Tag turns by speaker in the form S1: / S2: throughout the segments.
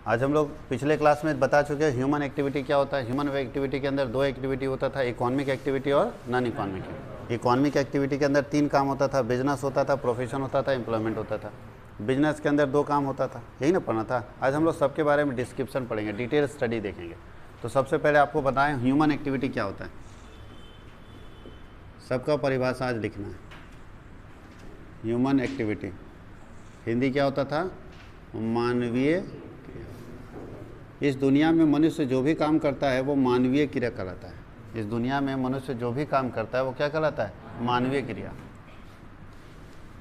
S1: आज हम लोग पिछले क्लास में बता चुके हैं ह्यूमन एक्टिविटी क्या होता है। ह्यूमन एक्टिविटी के अंदर दो एक्टिविटी होता था, इकोनॉमिक एक्टिविटी और नॉन इकोनॉमिक। इकोनॉमिक एक्टिविटी के अंदर तीन काम होता था, बिजनेस होता था, प्रोफेशन होता था, एम्प्लॉयमेंट होता था। बिजनेस के अंदर दो काम होता था, यही ना पढ़ना था। आज हम लोग सबके बारे में डिस्क्रिप्शन पढ़ेंगे, डिटेल स्टडी देखेंगे। तो सबसे पहले आपको बताएं ह्यूमन एक्टिविटी क्या होता है, सबका परिभाषा आज लिखना है। ह्यूमन एक्टिविटी हिंदी क्या होता था, मानवीय। इस दुनिया में मनुष्य जो भी काम करता है वो मानवीय क्रिया कहलाता है। इस दुनिया में मनुष्य जो भी काम करता है वो क्या कहलाता है, मानवीय क्रिया।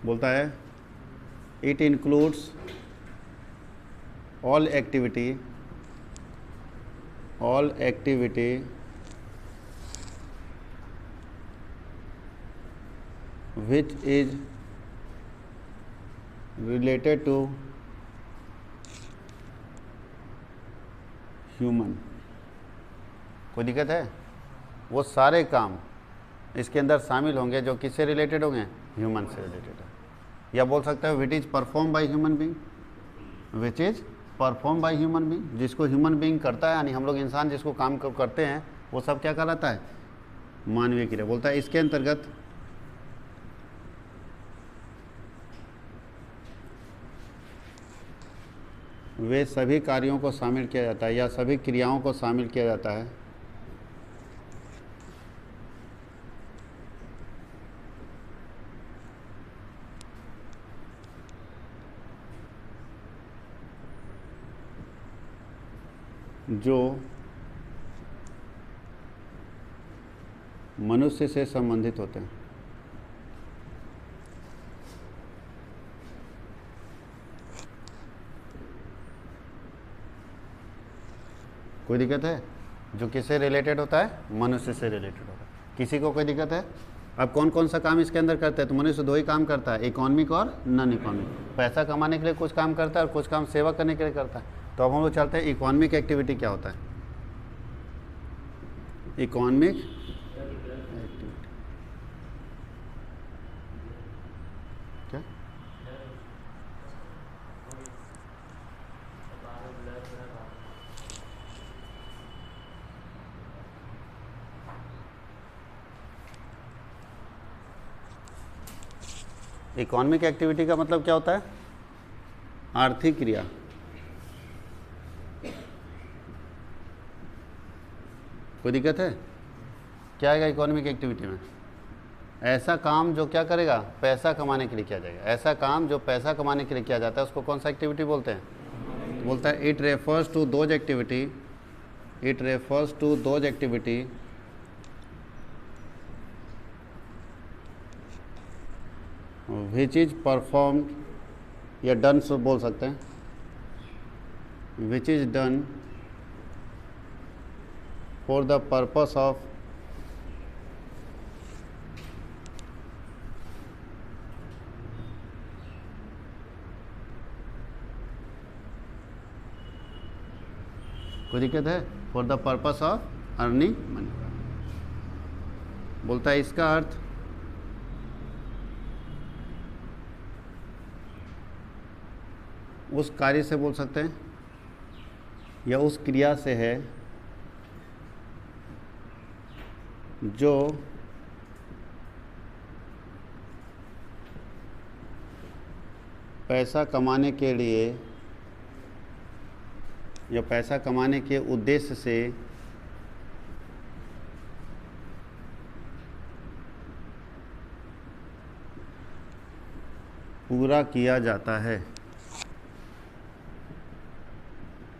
S1: बोलता है it includes all activity which is related to human. कोई दिक्कत है? वो सारे काम इसके अंदर शामिल होंगे जो किससे रिलेटेड होंगे, ह्यूमन से रिलेटेड है। या बोल सकते हो which is perform by human being, which is perform by human being. जिसको ह्यूमन बीइंग करता है, यानी हम लोग इंसान जिसको काम करते हैं वो सब क्या कहलाता है, मानवीय क्रिया। बोलता है इसके अंतर्गत वे सभी कार्यों को शामिल किया जाता है या सभी क्रियाओं को शामिल किया जाता है जो मनुष्य से संबंधित होते हैं। कोई दिक्कत है? जो किससे रिलेटेड होता है, मनुष्य से रिलेटेड होता है। किसी को कोई दिक्कत है? अब कौन कौन सा काम इसके अंदर करते हैं, तो मनुष्य दो ही काम करता है, इकोनॉमिक और नॉन इकोनॉमिक। पैसा कमाने के लिए कुछ काम करता है और कुछ काम सेवा करने के लिए करता है। तो अब हम लोग चलते हैं इकोनॉमिक एक्टिविटी क्या होता है। इकोनॉमिक एक्टिविटी क्या, इकोनॉमिक एक्टिविटी का मतलब क्या होता है, आर्थिक क्रिया। कोई दिक्कत है? क्या आएगा इकोनॉमिक एक्टिविटी में? ऐसा काम जो क्या करेगा, पैसा कमाने के लिए किया जाएगा। ऐसा काम जो पैसा कमाने के लिए किया जाता है उसको कौन सा एक्टिविटी बोलते हैं? तो बोलता है it refers to those activity which is performed, या डन से बोल सकते हैं, which is done for the purpose of कोई दिक्कत है, for the purpose of earning money. बोलता है इसका अर्थ उस कार्य से बोल सकते हैं या उस क्रिया से है जो पैसा कमाने के लिए या पैसा कमाने के उद्देश्य से पूरा किया जाता है।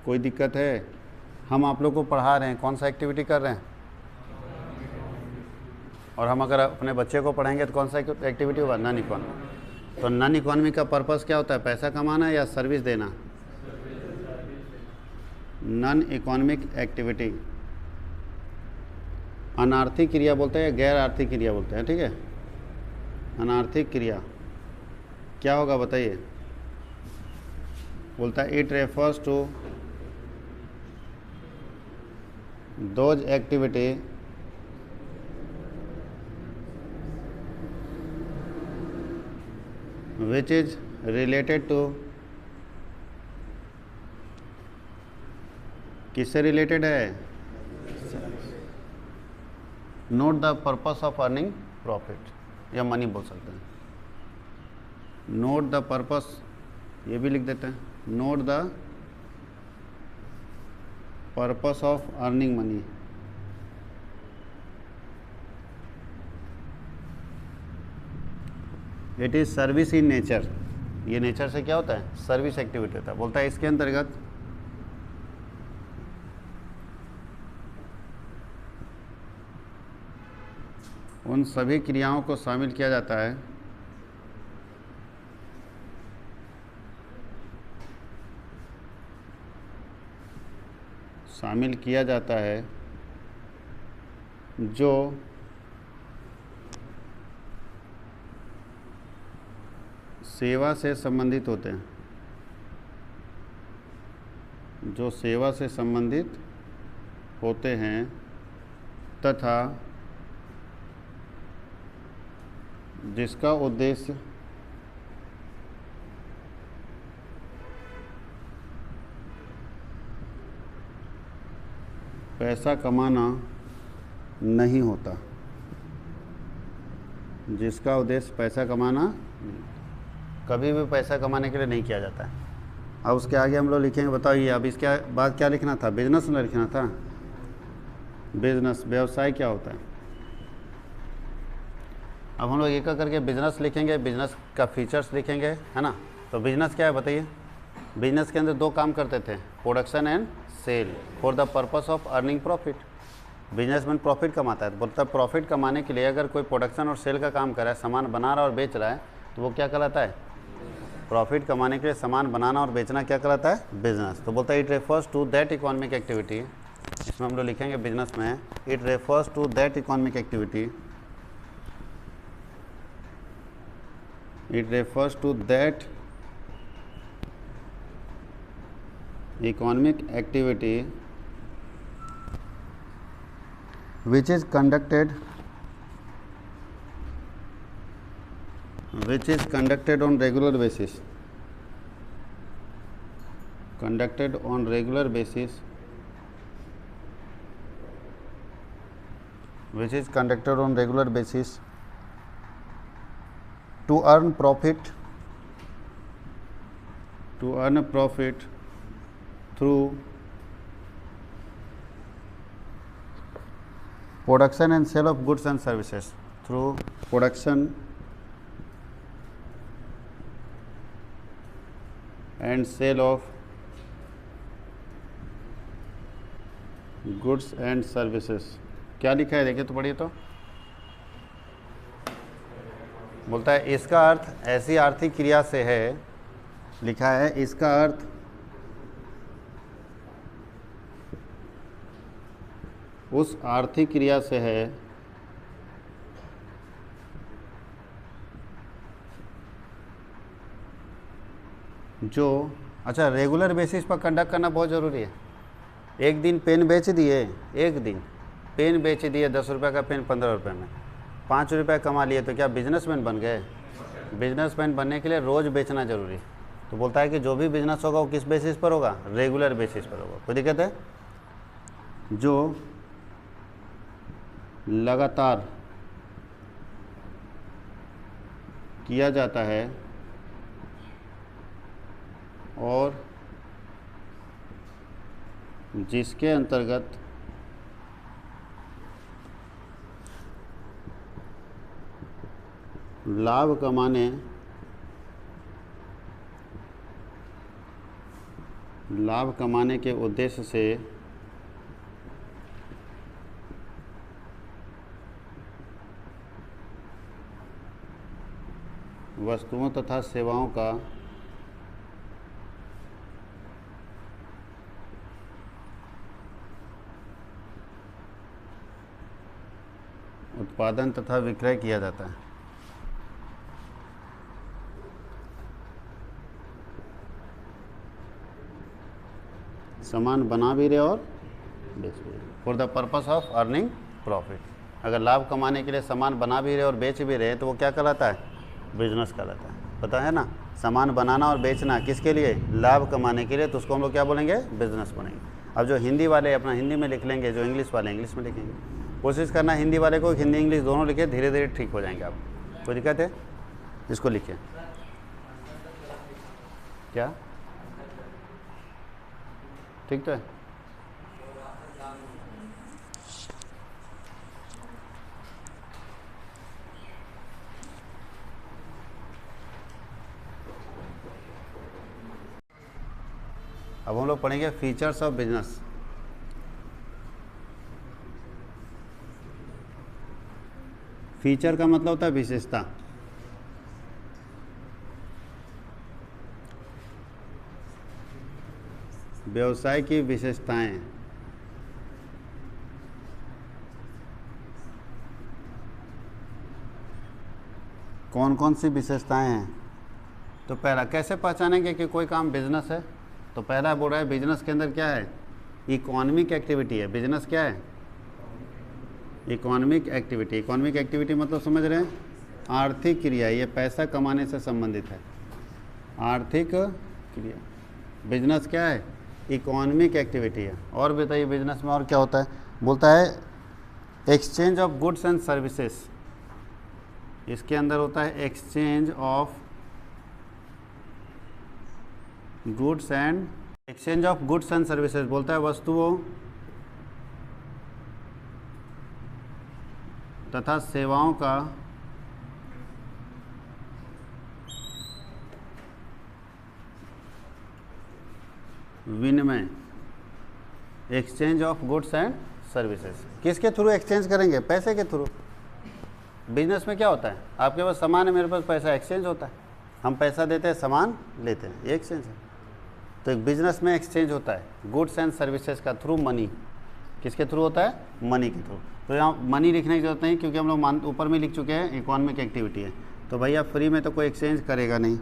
S1: कोई दिक्कत है? हम आप लोग को पढ़ा रहे हैं, कौन सा एक्टिविटी कर रहे हैं, और हम अगर अपने बच्चे को पढ़ाएंगे तो कौन सा एक्टिविटी होगा, नॉन इकोनॉमिक। तो नॉन इकोनॉमिक का पर्पस क्या होता है, पैसा कमाना या सर्विस देना। नॉन इकोनॉमिक एक्टिविटी अनार्थिक क्रिया बोलते हैं, गैर आर्थिक क्रिया बोलते हैं, ठीक है। अनार्थिक क्रिया क्या होगा बताइए। बोलता है it refers to those activity which is related to किससे रिलेटेड है? Note the purpose of earning profit या मनी बोल सकते हैं। नोट द पर्पस, ये भी लिख देते हैं, note the purpose of earning money. It is service in nature. ये नेचर से क्या होता है? सर्विस एक्टिविटी होता है। बोलता है इसके अंतर्गत उन सभी क्रियाओं को शामिल किया जाता है जो सेवा से संबंधित होते हैं, जो सेवा से संबंधित होते हैं तथा जिसका उद्देश्य पैसा कमाना नहीं होता, जिसका उद्देश्य पैसा कमाना कभी भी पैसा कमाने के लिए नहीं किया जाता है। अब उसके आगे हम लोग लिखेंगे, बताइए अब इसके बाद क्या लिखना था? बिजनेस में लिखना था। बिजनेस, व्यवसाय क्या होता है? अब हम लोग एक करके बिजनेस लिखेंगे, बिजनेस का फीचर्स लिखेंगे, है ना। तो बिजनेस क्या है बताइए? बिजनेस के अंदर दो काम करते थे, production and sale, for the purpose of earning profit. Businessman profit कमाता है, तो बोलता है प्रॉफिट कमाने के लिए अगर कोई प्रोडक्शन और सेल का काम कर रहा है, सामान बना रहा है और बेच रहा है, तो वो क्या कहलाता है? प्रॉफिट कमाने के लिए सामान बनाना और बेचना क्या कहलाता है? बिजनेस। तो बोलता है it refers to that economic activity, इसमें हम लोग लिखेंगे बिजनेस में, it refers to that economic activity, it refers to that economic activity which is conducted on regular basis, conducted on regular basis, which is conducted on regular basis to earn profit through production and sale of goods and services, through production and sale of goods and services। क्या लिखा है देखिए तो पढ़िए तो। बोलता है इसका अर्थ ऐसी आर्थिक क्रिया से है, लिखा है इसका अर्थ उस आर्थिक क्रिया से है जो, अच्छा रेगुलर बेसिस पर कंडक्ट करना बहुत ज़रूरी है। एक दिन पेन बेच दिए, एक दिन पेन बेच दिए 10 रुपये का पेन 15 रुपये में, 5 रुपये कमा लिए, तो क्या बिजनेसमैन बन गए? बिजनेसमैन बनने के लिए रोज़ बेचना जरूरी। तो बोलता है कि जो भी बिजनेस होगा वो किस बेसिस पर होगा? रेगुलर बेसिस पर होगा। कोई दिक्कत है? जो लगातार किया जाता है और जिसके अंतर्गत लाभ कमाने के उद्देश्य से वस्तुओं तथा सेवाओं का उत्पादन तथा विक्रय किया जाता है। सामान बना भी रहे और बेच भी रहे, for the purpose of earning profit. अगर लाभ कमाने के लिए सामान बना भी रहे और बेच भी रहे तो वो क्या कहलाता है? बिजनेस कहलाता है। पता है ना, सामान बनाना और बेचना किसके लिए? लाभ कमाने के लिए, तो उसको हम लोग क्या बोलेंगे? बिजनेस बोलेंगे। अब जो हिंदी वाले अपना हिंदी में लिख लेंगे, जो इंग्लिश वाले इंग्लिश में लिखेंगे। कोशिश करना हिंदी वाले को हिंदी इंग्लिश दोनों लिखे, धीरे धीरे ठीक हो जाएंगे आप। कोई दिक्कत है? इसको लिखिए। क्या ठीक तो है? अब हम लोग पढ़ेंगे फीचर्स ऑफ बिजनेस। फीचर का मतलब होता है विशेषता। व्यवसाय की विशेषताएं। कौन कौन सी विशेषताएं हैं? तो पहला, कैसे पहचानेंगे कि कोई काम बिजनेस है? तो पहला बोल रहा है बिजनेस के अंदर क्या है? इकोनॉमिक एक्टिविटी है। बिजनेस क्या है? Economic activity. इकोनॉमिक एक्टिविटी मतलब समझ रहे हैं? आर्थिक क्रिया। ये पैसा कमाने से संबंधित है, आर्थिक क्रिया। बिजनेस क्या है? इकोनॉमिक एक्टिविटी है। और बताइए बिजनेस में और क्या होता है? बोलता है exchange of goods and services. इसके अंदर होता है exchange of goods and services. बोलता है वस्तुओं तथा सेवाओं का विनिमय। Exchange of goods and services किसके थ्रू एक्सचेंज करेंगे? पैसे के थ्रू। बिजनेस में क्या होता है? आपके पास सामान है, मेरे पास पैसा, एक्सचेंज होता है। हम पैसा देते हैं, सामान लेते हैं, ये एक्सचेंज है। तो एक बिजनेस में एक्सचेंज होता है गुड्स एंड सर्विसेज का थ्रू मनी। किसके थ्रू होता है? मनी के थ्रू। तो यहाँ मनी लिखने की जरूरत नहीं, क्योंकि हम लोग ऊपर में लिख चुके हैं इकोनॉमिक एक्टिविटी है। तो भैया फ्री में तो कोई एक्सचेंज करेगा नहीं।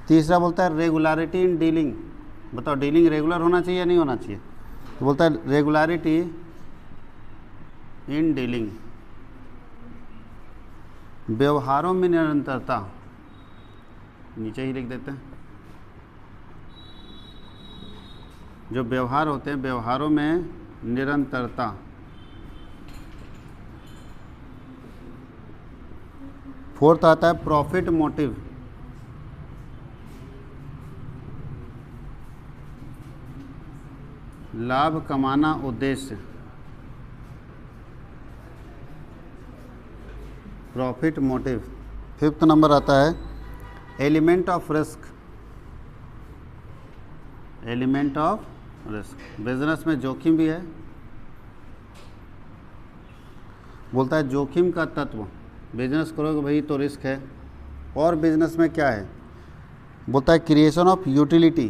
S1: तीसरा बोलता है रेगुलरिटी इन डीलिंग। बताओ डीलिंग रेगुलर होना चाहिए या नहीं होना चाहिए? तो बोलता है रेगुलरिटी इन डीलिंग, व्यवहारों में निरंतरता। नीचे ही लिख देते हैं। जो व्यवहार होते हैं, व्यवहारों में निरंतरता। फोर्थ आता है प्रॉफिट मोटिव। लाभ कमाना उद्देश्य। Profit motive. फिफ्थ नंबर आता है element of risk. Element of risk. Business में जोखिम भी है। बोलता है जोखिम का तत्व। बिजनेस करोगे भाई तो रिस्क है। और बिजनेस में क्या है? बोलता है क्रिएशन ऑफ यूटिलिटी।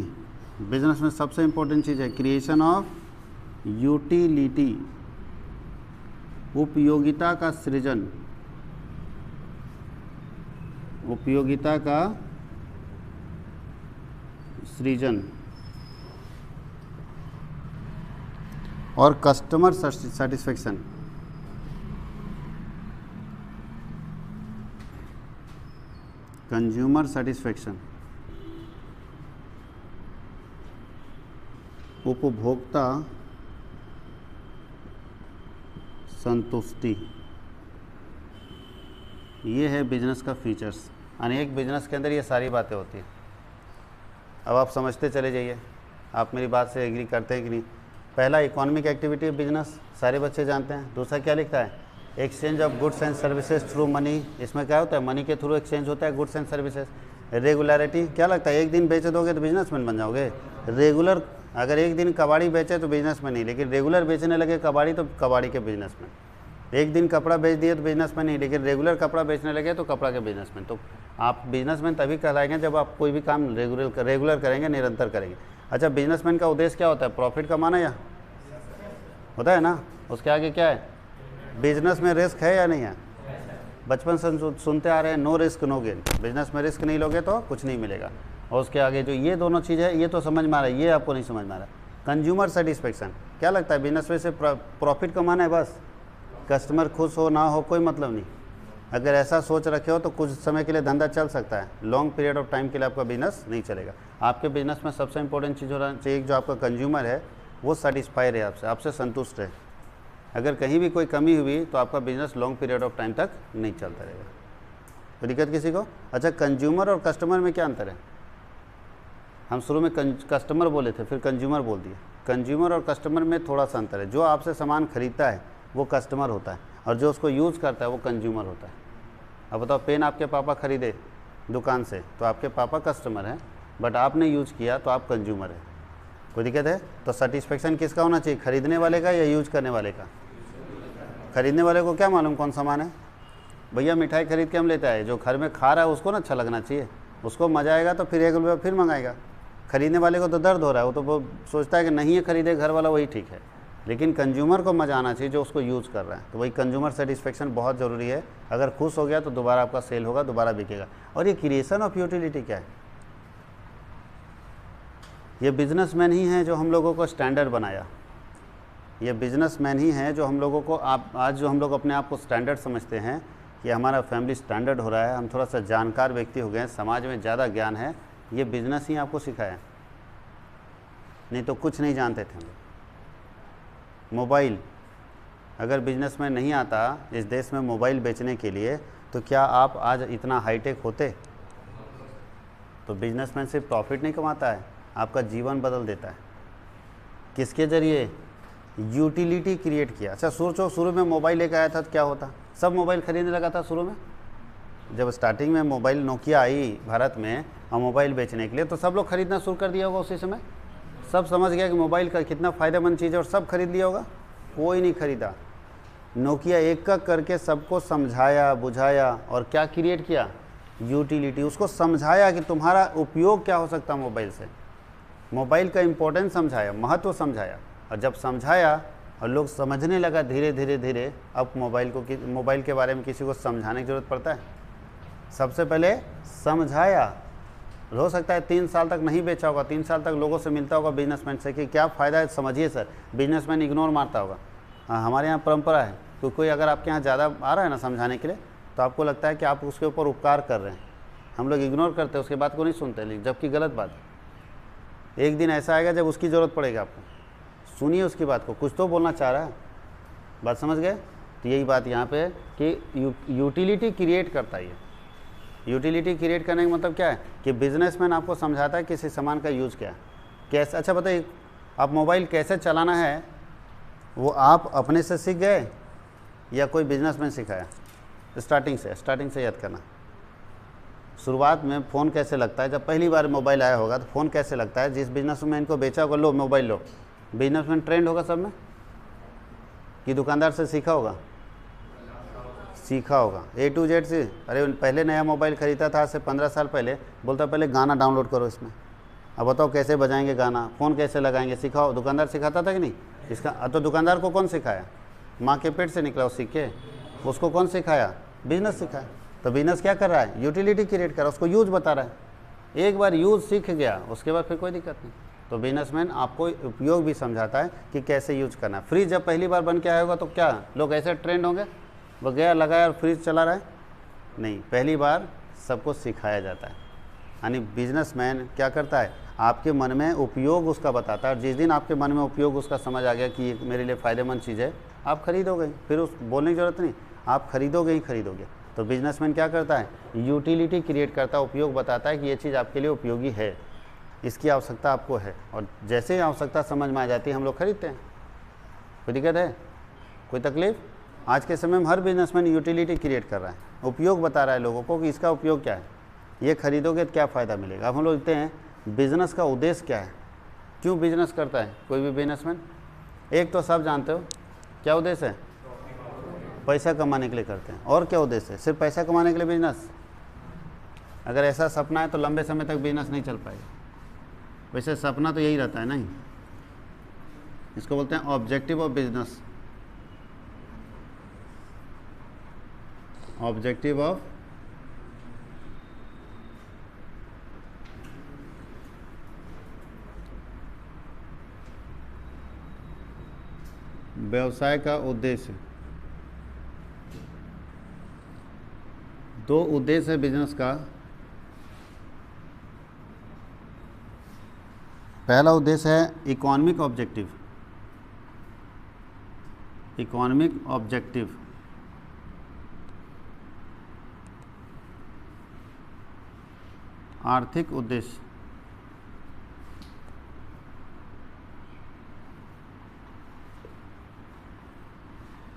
S1: बिजनेस में सबसे इंपॉर्टेंट चीज़ है क्रिएशन ऑफ यूटिलिटी, उपयोगिता का सृजन। उपयोगिता का सृजन। और कस्टमर सेटिस्फेक्शन। कंज्यूमर सेटिस्फेक्शन, उपभोक्ता संतुष्टि। ये है बिजनेस का फीचर्स। यानी एक बिजनेस के अंदर ये सारी बातें होती हैं। अब आप समझते चले जाइए, आप मेरी बात से एग्री करते हैं कि नहीं? पहला इकोनॉमिक एक्टिविटी बिजनेस, सारे बच्चे जानते हैं। दूसरा क्या लिखता है? Exchange of goods and services through money. इसमें क्या होता है? मनी के थ्रू एक्सचेंज होता है गुड्स एंड सर्विसेज। रेगुलरिटी, क्या लगता है एक दिन बेच दोगे तो बिजनेसमैन बन जाओगे? रेगुलर, अगर एक दिन कबाड़ी बेचे तो बिजनेसमैन नहीं, लेकिन रेगुलर बेचने लगे कबाड़ी तो कबाड़ी के बिजनेसमैन। एक दिन कपड़ा बेच दिए तो बिजनेसमैन नहीं, लेकिन रेगुलर कपड़ा बेचने लगे तो कपड़ा के बिजनेसमैन। तो आप बिजनेसमैन तभी कहलाएंगे जब आप कोई भी काम रेगुलर करेंगे, निरंतर करेंगे। अच्छा, बिजनेसमैन का उद्देश्य क्या होता है? प्रॉफिट कमाना या होता है ना? उसके आगे क्या है? बिजनेस में रिस्क है या नहीं है? बचपन से सुनते आ रहे हैं no risk no gain. Business में रिस्क नहीं लोगे तो कुछ नहीं मिलेगा। और उसके आगे जो ये दोनों चीज़ है, ये तो समझ में आ रहा है, ये आपको नहीं समझ में आ रहा। कंज्यूमर सेटिस्फेक्शन, क्या लगता है? बिजनेस में से प्रॉफिट कमाना है बस, कस्टमर खुश हो ना हो कोई मतलब नहीं। अगर ऐसा सोच रखे हो तो कुछ समय के लिए धंधा चल सकता है, लॉन्ग पीरियड ऑफ टाइम के लिए आपका बिजनेस नहीं चलेगा। आपके बिजनेस में सबसे इंपॉर्टेंट चीज़ होना चाहिए जो आपका कंज्यूमर है वो सेटिस्फाई रहे, आपसे संतुष्ट रहे। अगर कहीं भी कोई कमी हुई तो आपका business long period of time तक नहीं चलता रहेगा। तो दिक्कत किसी को? अच्छा, कंज्यूमर और कस्टमर में क्या अंतर है? हम शुरू में कस्टमर बोले थे, फिर कंज्यूमर बोल दिए। कंज्यूमर और कस्टमर में थोड़ा सा अंतर है। जो आपसे सामान खरीदता है वो कस्टमर होता है, और जो उसको यूज़ करता है वो कंज्यूमर होता है। अब बताओ, पेन आपके पापा खरीदे दुकान से तो आपके पापा कस्टमर हैं, बट आपने यूज़ किया तो आप कंज्यूमर हैं। कोई दिक्कत है? तो सेटिस्फेक्शन किसका होना चाहिए, खरीदने वाले का या यूज करने वाले का? खरीदने वाले को क्या मालूम कौन सामान है? भैया मिठाई खरीद के हम लेते आए, जो घर में खा रहा है उसको ना अच्छा लगना चाहिए, उसको मज़ा आएगा तो फिर 1 रुपया फिर मंगाएगा। खरीदने वाले को तो दर्द हो रहा है, वो तो वो सोचता है कि नहीं है खरीदे घर वाला वही ठीक है, लेकिन कंज्यूमर को मज़ा आना चाहिए जो उसको यूज़ कर रहा है। तो वही कंज्यूमर सेटिस्फेक्शन बहुत ज़रूरी है। अगर खुश हो गया तो दोबारा आपका सेल होगा, दोबारा बिकेगा। और ये क्रिएशन ऑफ यूटिलिटी क्या है? ये बिजनेसमैन ही हैं जो हम लोगों को स्टैंडर्ड बनाया। ये बिजनेसमैन ही हैं जो हम लोगों को आज जो हम लोग अपने आप को स्टैंडर्ड समझते हैं कि हमारा फैमिली स्टैंडर्ड हो रहा है, हम थोड़ा सा जानकार व्यक्ति हो गए हैं, समाज में ज़्यादा ज्ञान है, ये बिजनेस ही आपको सिखाया। नहीं तो कुछ नहीं जानते थे हम लोग। मोबाइल, अगर बिजनेसमैन नहीं आता इस देश में मोबाइल बेचने के लिए, तो क्या आप आज इतना हाईटेक होते? तो बिजनेसमैन सिर्फ प्रॉफिट नहीं कमाता है, आपका जीवन बदल देता है। किसके ज़रिए? यूटिलिटी क्रिएट किया। अच्छा सोचो, शुरू में मोबाइल लेकर आया था तो क्या होता? सब मोबाइल खरीदने लगा था शुरू में। जब स्टार्टिंग में मोबाइल नोकिया आई भारत में और मोबाइल बेचने के लिए, तो सब लोग खरीदना शुरू कर दिया होगा उसी समय। सब समझ गया कि मोबाइल का कितना फ़ायदेमंद चीज़ है और सब खरीद लिया होगा। कोई नहीं खरीदा। नोकिया एक एक करके सबको समझाया, बुझाया और क्या क्रिएट किया? यूटिलिटी। उसको समझाया कि तुम्हारा उपयोग क्या हो सकता है मोबाइल से। मोबाइल का इम्पोर्टेंस समझाया, महत्व समझाया, और जब समझाया और लोग समझने लगा धीरे धीरे धीरे, अब मोबाइल के बारे में किसी को समझाने की ज़रूरत पड़ता है? सबसे पहले समझाया। हो सकता है 3 साल तक नहीं बेचा होगा, 3 साल तक लोगों से मिलता होगा बिजनेसमैन से कि क्या फ़ायदा है समझिए सर। बिजनेसमैन इग्नोर मारता होगा। हाँ, हमारे यहाँ परंपरा है कि कोई अगर आपके यहाँ ज़्यादा आ रहा है ना समझाने के लिए, तो आपको लगता है कि आप उसके ऊपर उपकार कर रहे हैं। हम लोग इग्नोर करते हैं, उसके बात को नहीं सुनते, लेकिन जबकि गलत बात है। एक दिन ऐसा आएगा जब उसकी ज़रूरत पड़ेगा आपको, सुनिए उसकी बात को, कुछ तो बोलना चाह रहा है। बात समझ गए? तो यही बात यहाँ पे कि यूटिलिटी क्रिएट करता है। यूटिलिटी क्रिएट करने का मतलब क्या है कि बिजनेसमैन आपको समझाता है किसी सामान का यूज़ क्या है, कैसे। अच्छा बताइए, आप मोबाइल कैसे चलाना है वो आप अपने से सीख गए या कोई बिजनेसमैन सिखाया? स्टार्टिंग से याद करना। शुरुआत में फ़ोन कैसे लगता है? जब पहली बार मोबाइल आया होगा तो फ़ोन कैसे लगता है? जिस बिजनेसमैन को बेचा होगा, लो मोबाइल लो, बिजनेसमैन ट्रेंड होगा सब में कि दुकानदार से सीखा होगा? सीखा होगा A to Z से। अरे पहले नया मोबाइल ख़रीदा था आज से 15 साल पहले, बोलता पहले गाना डाउनलोड करो इसमें। अब बताओ कैसे बजाएंगे गाना, फ़ोन कैसे लगाएंगे, सिखाओ। दुकानदार सिखाता था कि नहीं? इसका तो दुकानदार को कौन सिखाया? माँ के पेट से निकला वो सीख के। उसको कौन सिखाया? बिजनेस सिखाया। तो बिजनेस क्या कर रहा है? यूटिलिटी क्रिएट कर रहा है, उसको यूज बता रहा है। एक बार यूज सीख गया उसके बाद फिर कोई दिक्कत नहीं। तो बिजनेसमैन आपको उपयोग भी समझाता है कि कैसे यूज करना है। फ्रिज जब पहली बार बन के आया होगा तो क्या लोग ऐसे ट्रेंड होंगे, वो गया लगाया और फ्रिज चला रहा है? नहीं, पहली बार सबको सिखाया जाता है। यानी बिजनेसमैन क्या करता है? आपके मन में उपयोग उसका बताता है, और जिस दिन आपके मन में उपयोग उसका समझ आ गया कि ये मेरे लिए फ़ायदेमंद चीज़ है, आप खरीदोगे। फिर उस बोलने की ज़रूरत नहीं, आप खरीदोगे ही खरीदोगे। तो बिजनेसमैन क्या करता है? यूटिलिटी क्रिएट करता है, उपयोग बताता है कि ये चीज़ आपके लिए उपयोगी है, इसकी आवश्यकता आपको है, और जैसे ही आवश्यकता समझ में आ जाती है हम लोग खरीदते हैं। कोई दिक्कत है? कोई तकलीफ? आज के समय में हर बिजनेसमैन यूटिलिटी क्रिएट कर रहा है, उपयोग बता रहा है लोगों को कि इसका उपयोग क्या है, ये खरीदोगे तो क्या फ़ायदा मिलेगा। अब हम लोग देखते हैं बिज़नेस का उद्देश्य क्या है, क्यों बिजनेस करता है कोई भी बिजनेसमैन। एक तो सब जानते हो क्या उद्देश्य है? पैसा कमाने के लिए करते हैं। और क्या उद्देश्य है? सिर्फ पैसा कमाने के लिए बिजनेस? अगर ऐसा सपना है तो लंबे समय तक बिजनेस नहीं चल पाएगा। वैसे सपना तो यही रहता है नहीं, इसको बोलते हैं objective of business. Objective of व्यवसाय का उद्देश्य। 2 उद्देश्य है बिजनेस का। पहला उद्देश्य है इकोनॉमिक ऑब्जेक्टिव, इकोनॉमिक ऑब्जेक्टिव, आर्थिक उद्देश्य।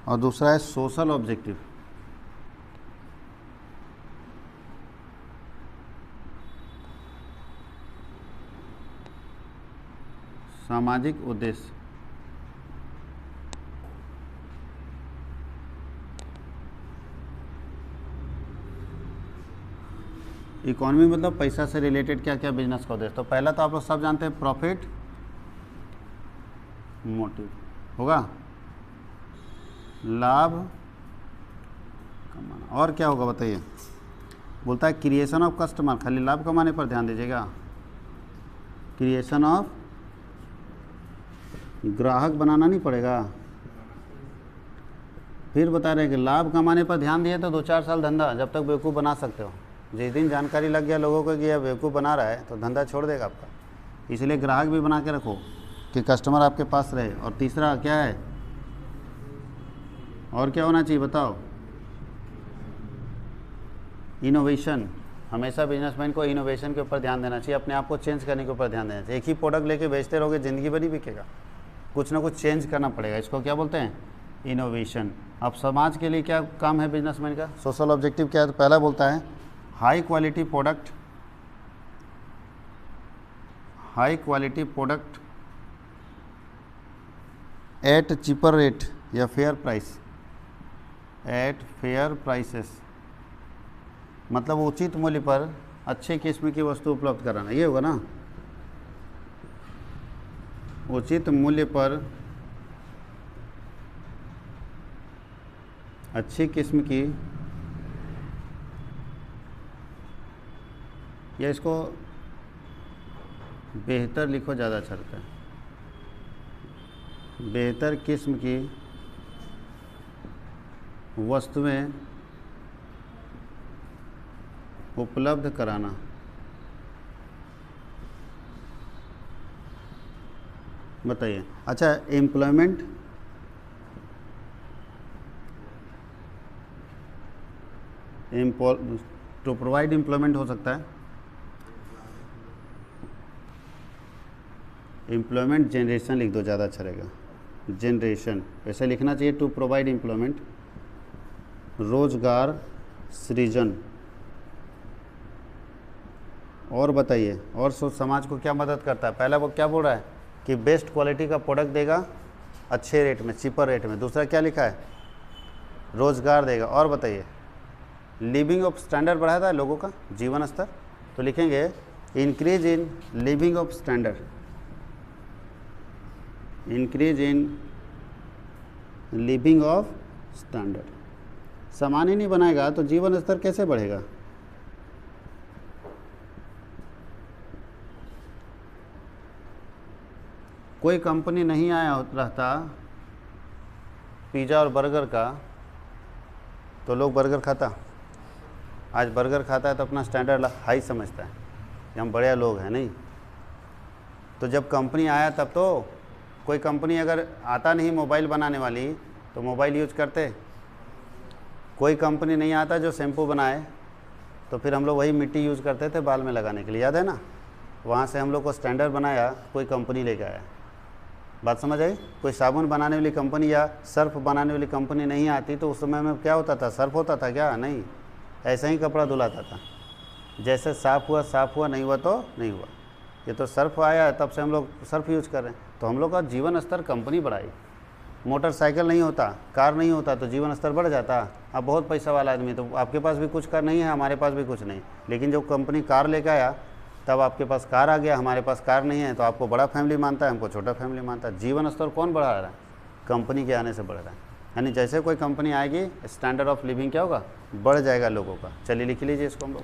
S1: और दूसरा है सोशल ऑब्जेक्टिव, सामाजिक उद्देश्य। इकोनॉमी मतलब पैसा से रिलेटेड क्या क्या बिजनेस का उद्देश्य। तो पहला तो आप लोग सब जानते हैं प्रॉफिट मोटिव होगा, लाभ कमाना। और क्या होगा बताइए। बोलता है क्रिएशन ऑफ कस्टमर, खाली लाभ कमाने पर ध्यान दीजिएगा। क्रिएशन ऑफ, ग्राहक बनाना नहीं पड़ेगा। फिर बता रहे हैं कि लाभ कमाने पर ध्यान दिए तो 2-4 साल धंधा जब तक बेवकूफ़ बना सकते हो। जिस दिन जानकारी लग गया लोगों को कि यह बेवकूफ़ बना रहा है तो धंधा छोड़ देगा आपका। इसलिए ग्राहक भी बना के रखो कि कस्टमर आपके पास रहे। और तीसरा क्या है, और क्या होना चाहिए बताओ। इनोवेशन, हमेशा बिजनेसमैन को इनोवेशन के ऊपर ध्यान देना चाहिए, अपने आप को चेंज करने के ऊपर ध्यान देना चाहिए। एक ही प्रोडक्ट लेके बेचते रहोगे ज़िंदगी भर नहीं बिकेगा, कुछ ना कुछ चेंज करना पड़ेगा। इसको क्या बोलते हैं, इनोवेशन। अब समाज के लिए क्या काम है बिजनेसमैन का, सोशल ऑब्जेक्टिव क्या है। तो पहला बोलता है high quality product, high quality product at cheaper rate या fair price, at fair prices, मतलब उचित मूल्य पर अच्छे किस्म की वस्तु उपलब्ध कराना, ये होगा ना। उचित मूल्य पर अच्छी किस्म की, या इसको बेहतर लिखो ज़्यादा अच्छा रहता है, बेहतर किस्म की वस्तुएं उपलब्ध कराना। बताइए। अच्छा, एम्प्लॉयमेंट, टू प्रोवाइड एम्प्लॉयमेंट हो सकता है, एम्प्लॉयमेंट जनरेशन लिख दो ज़्यादा अच्छा रहेगा। जनरेशन ऐसे लिखना चाहिए, टू प्रोवाइड एम्प्लॉयमेंट, रोजगार सृजन। और बताइए, और समाज को क्या मदद करता है। पहला वो क्या बोल रहा है कि बेस्ट क्वालिटी का प्रोडक्ट देगा अच्छे रेट में, चीपर रेट में। दूसरा क्या लिखा है, रोजगार देगा। और बताइए, लिविंग ऑफ स्टैंडर्ड बढ़ाता है लोगों का जीवन स्तर। तो लिखेंगे increase in living of standard, increase in living of standard. सामान ही नहीं बनाएगा तो जीवन स्तर कैसे बढ़ेगा। कोई कंपनी नहीं आया रहता पिज़्ज़ा और बर्गर का तो लोग बर्गर खाता। आज बर्गर खाता है तो अपना स्टैंडर्ड हाई समझता है कि हम बढ़िया लोग हैं। नहीं तो जब कंपनी आया तब तो कोई कंपनी अगर आता नहीं मोबाइल बनाने वाली तो मोबाइल यूज करते। कोई कंपनी नहीं आता जो शैम्पू बनाए तो फिर हम लोग वही मिट्टी यूज़ करते थे बाल में लगाने के लिए, याद है ना। वहाँ से हम लोग को स्टैंडर्ड बनाया कोई कंपनी लेके आया। बात समझ आई। कोई साबुन बनाने वाली कंपनी या सर्फ बनाने वाली कंपनी नहीं आती तो उस समय में क्या होता था, सर्फ होता था क्या, नहीं। ऐसा ही कपड़ा धुलाता था, जैसे साफ़ हुआ, नहीं हुआ तो नहीं हुआ। ये तो सर्फ आया तब से हम लोग सर्फ यूज़ कर रहे हैं। तो हम लोग का जीवन स्तर कंपनी बढ़ाई। मोटरसाइकिल नहीं होता, कार नहीं होता तो जीवन स्तर बढ़ जाता। अब बहुत पैसा वाला आदमी तो आपके पास भी कुछ कार नहीं है, हमारे पास भी कुछ नहीं, लेकिन जब कंपनी कार लेके आया तब आपके पास कार आ गया, हमारे पास कार नहीं है तो आपको बड़ा फैमिली मानता है, हमको छोटा फैमिली मानता है। जीवन स्तर कौन बढ़ा रहा है, कंपनी के आने से बढ़ रहा है। यानी जैसे कोई कंपनी आएगी स्टैंडर्ड ऑफ लिविंग क्या होगा, बढ़ जाएगा लोगों का। चलिए लिख लीजिए इसको हम लोग।